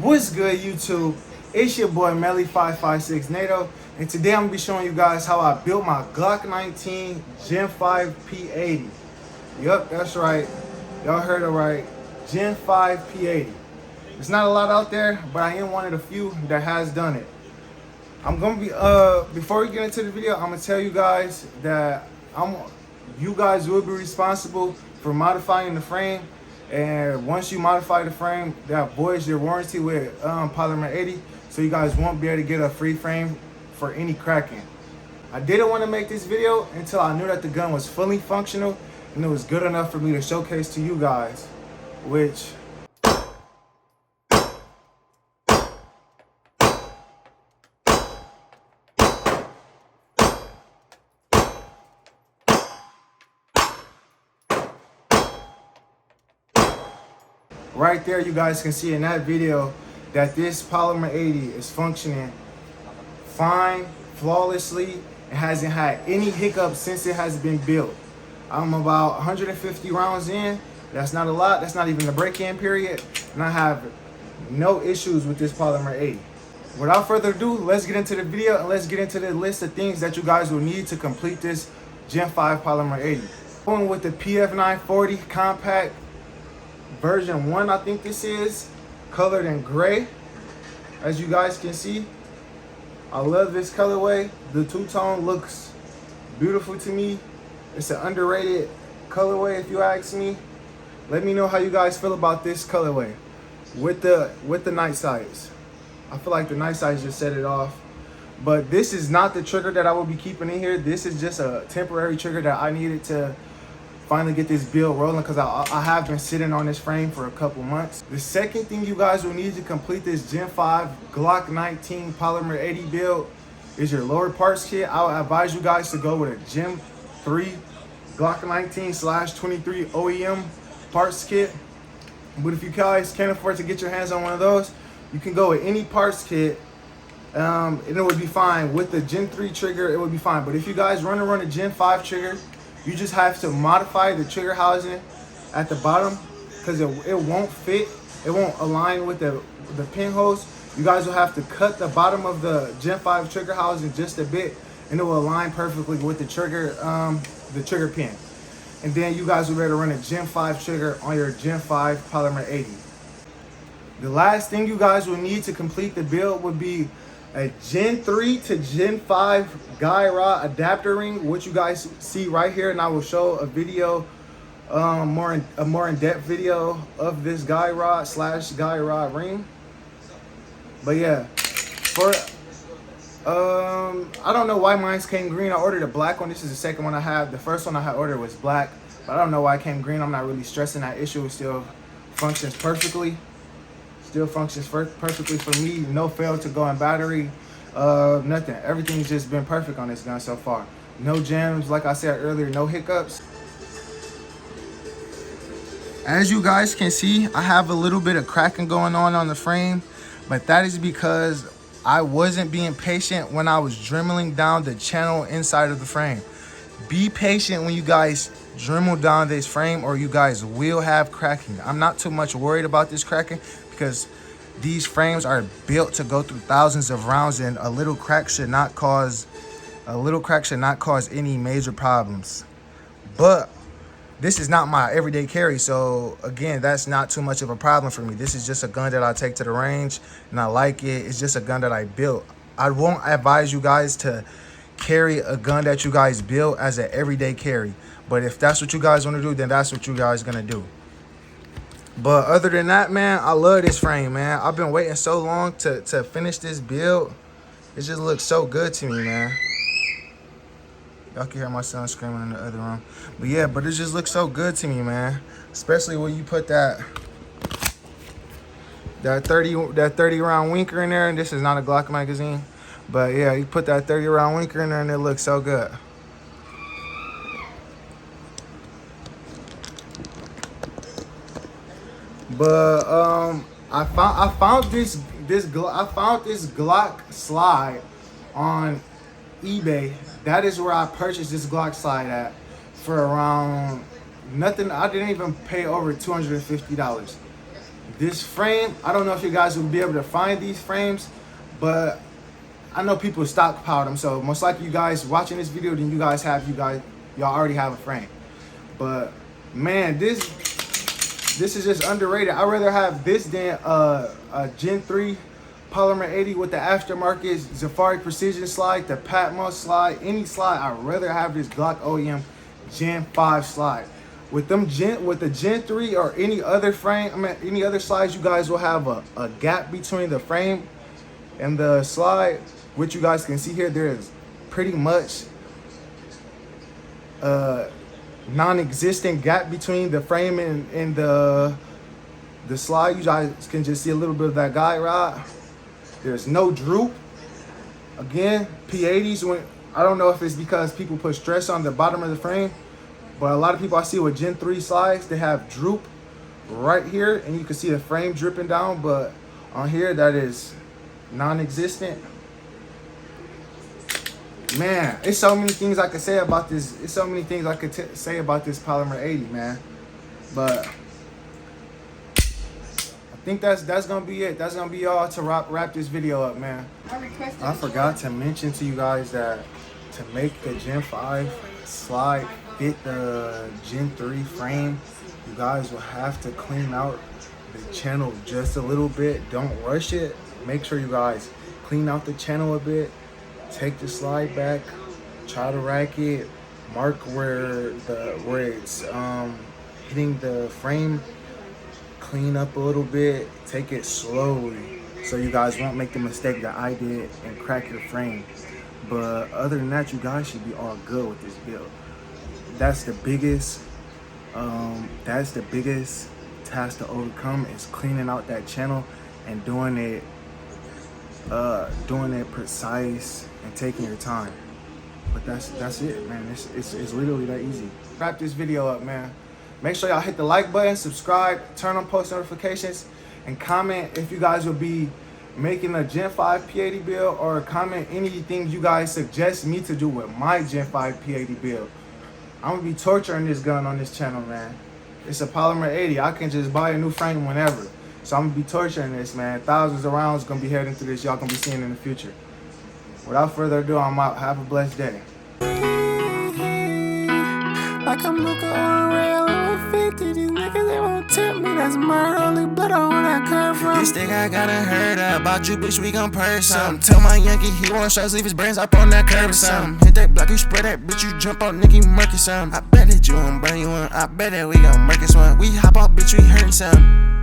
What's good, YouTube? It's your boy Melly556 NATO, and today I'm gonna be showing you guys how I built my Glock 19 Gen 5 P80. Yup, that's right. Y'all heard it right. Gen 5 P80. It's not a lot out there, but I am one of the few that has done it. I'm gonna be before we get into the video, I'm gonna tell you guys that you guys will be responsible for modifying the frame. And once you modify the frame, that voids your warranty with Polymer 80, so you guys won't be able to get a free frame for any cracking. I didn't want to make this video until I knew that the gun was fully functional and it was good enough for me to showcase to you guys, which right there, you guys can see in that video that this Polymer 80 is functioning fine, flawlessly. It hasn't had any hiccups since it has been built. I'm about 150 rounds in. That's not a lot. That's not even the break-in period. And I have no issues with this Polymer 80. Without further ado, let's get into the video and let's get into the list of things that you guys will need to complete this Gen 5 Polymer 80. Going with the PF940 Compact version 1, I think this is, colored in gray. As you guys can see, I love this colorway. The two-tone looks beautiful to me. It's an underrated colorway if you ask me. Let me know how you guys feel about this colorway with the night sights. I feel like the night sights just set it off. But this is not the trigger that I will be keeping in here. This is just a temporary trigger that I needed to finally get this build rolling, because I have been sitting on this frame for a couple months. The second thing you guys will need to complete this Gen 5 Glock 19 Polymer 80 build is your lower parts kit. I would advise you guys to go with a Gen 3 Glock 19/23 OEM parts kit. But if you guys can't afford to get your hands on one of those, you can go with any parts kit and it would be fine. With the Gen 3 trigger, it would be fine. But if you guys run a Gen 5 trigger, you just have to modify the trigger housing at the bottom, because it won't fit. It won't align with the pinholes. You guys will have to cut the bottom of the Gen 5 trigger housing just a bit, and it will align perfectly with the trigger pin. And then you guys will be able to run a Gen 5 trigger on your Gen 5 Polymer 80. The last thing you guys will need to complete the build would be a Gen 3 to Gen 5 guy rod adapter ring, which you guys see right here, and I will show a video, a more in-depth video of this guy rod ring. But yeah, for I don't know why mine came green. I ordered a black one. This is the second one I have. The first one I had ordered was black, but I don't know why it came green. I'm not really stressing that issue. It still functions perfectly. Still functions perfectly for me. No fail to go in battery, nothing. Everything's just been perfect on this gun so far. No jams, like I said earlier, no hiccups. As you guys can see, I have a little bit of cracking going on the frame, but that is because I wasn't being patient when I was dremeling down the channel inside of the frame. Be patient when you guys dremel down this frame, or you guys will have cracking. I'm not too much worried about this cracking, because these frames are built to go through thousands of rounds, and a little crack should not cause any major problems. But this is not my everyday carry, so again, that's not too much of a problem for me. This is just a gun that I take to the range and I like it. It's just a gun that I built. I won't advise you guys to carry a gun that you guys built as an everyday carry, but if that's what you guys want to do, then that's what you guys gonna do. But other than that, man, I love this frame, man. I've been waiting so long to finish this build. It just looks so good to me, man. Y'all can hear my son screaming in the other room. But yeah, but it just looks so good to me, man. Especially when you put that 30 round winker in there. And this is not a Glock magazine, but yeah, you put that 30 round winker in there and it looks so good. But I found this Glock slide on eBay. That is where I purchased this Glock slide at for around nothing. I didn't even pay over $250. This frame, I don't know if you guys will be able to find these frames, but I know people stockpile them. So most likely you guys watching this video, then y'all already have a frame. But man, this is just underrated. I'd rather have this than a Gen 3 Polymer 80 with the aftermarket Safari Precision slide, the Patmos slide, any slide. I'd rather have this Glock OEM Gen 5 slide. With the Gen 3 or any other frame, any other slides, you guys will have a gap between the frame and the slide, which you guys can see here. There is pretty much non-existent gap between the frame and the slide. You guys can just see a little bit of that guide rod. There's no droop. Again, P80s, I don't know if it's because people put stress on the bottom of the frame, but a lot of people I see with Gen 3 slides, they have droop right here, and you can see the frame dripping down, but on here, that is non-existent. Man, it's so many things I could say about this. It's so many things I could say about this Polymer 80, man. But I think that's gonna be it. That's gonna be all to wrap this video up, man. I forgot to mention to you guys that to make the Gen 5 slide fit the Gen 3 frame, you guys will have to clean out the channel just a little bit. Don't rush it. Make sure you guys clean out the channel a bit. Take the slide back, try to rack it, mark where it's hitting the frame, clean up a little bit, take it slowly so you guys won't make the mistake that I did and crack your frame. But other than that, you guys should be all good with this build. That's the biggest task to overcome, is cleaning out that channel and doing it precise and taking your time. But that's it, man. It's literally that easy. Wrap this video up, man. Make sure y'all hit the like button, subscribe, turn on post notifications, and comment if you guys will be making a Gen 5 P80 build, or comment anything you guys suggest me to do with my Gen 5 P80 build. I'm gonna be torturing this gun on this channel, man. It's a Polymer 80. I can just buy a new frame whenever. So I'm gonna be torturing this, man. Thousands of rounds gonna be heading through this. Y'all gonna be seeing in the future. Without further ado, I'm out. Have a blessed day. Like I'm looking on rail over 50. These niggas, they won't tip me. That's murder, only blood on where I come from. This thing I gotta heard about you, bitch, we gon' purse some. Tell my Yankee he want shots, leave his brains up on that curb or something. Hit that block, you spread that bitch, you jump on Nicky Murky something. I bet that you won't burn you one. I bet that we gon' murk this one. We hop off, bitch, we hurtin' something.